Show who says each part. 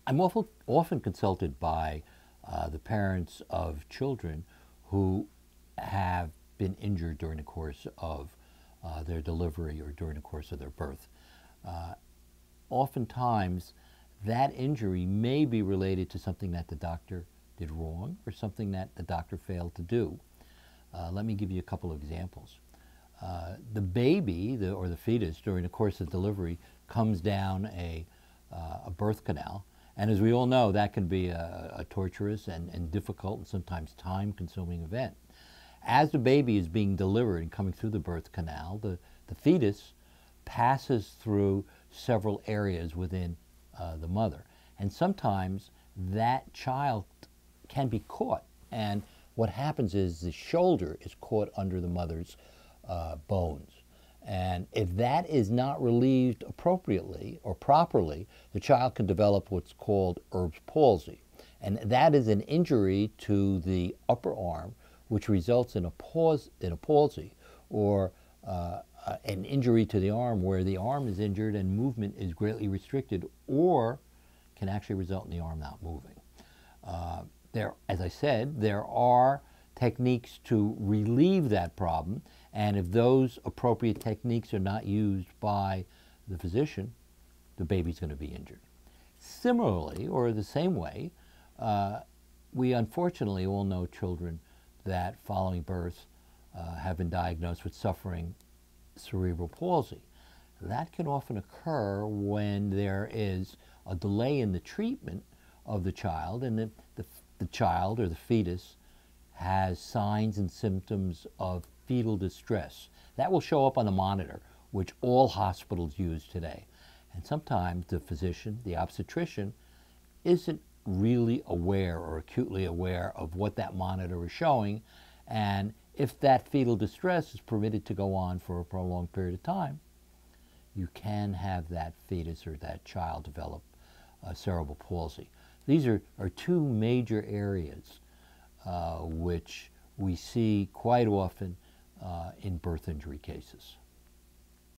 Speaker 1: I'm often consulted by the parents of children who have been injured during the course of their delivery or during the course of their birth. Oftentimes, that injury may be related to something that the doctor did wrong or something that the doctor failed to do. Let me give you a couple of examples. The baby or the fetus during the course of delivery comes down a birth canal, and as we all know, that can be a torturous and difficult and sometimes time-consuming event. As the baby is being delivered and coming through the birth canal, the fetus passes through several areas within the mother, and sometimes that child can be caught, and what happens is the shoulder is caught under the mother's bones. And if that is not relieved appropriately or properly, the child can develop what's called Erb's palsy. And that is an injury to the upper arm, which results in a palsy, or an injury to the arm where the arm is injured and movement is greatly restricted, or can actually result in the arm not moving. As I said, there are techniques to relieve that problem, and if those appropriate techniques are not used by the physician, the baby's going to be injured. Similarly, or the same way, we unfortunately all know children that following birth have been diagnosed with suffering cerebral palsy. That can often occur when there is a delay in the treatment of the child, and the child or the fetus has signs and symptoms of fetal distress. That will show up on the monitor, which all hospitals use today. And sometimes the physician, the obstetrician, isn't really aware or acutely aware of what that monitor is showing, and if that fetal distress is permitted to go on for a prolonged period of time, you can have that fetus or that child develop cerebral palsy. These are two major areas which we see quite often in birth injury cases.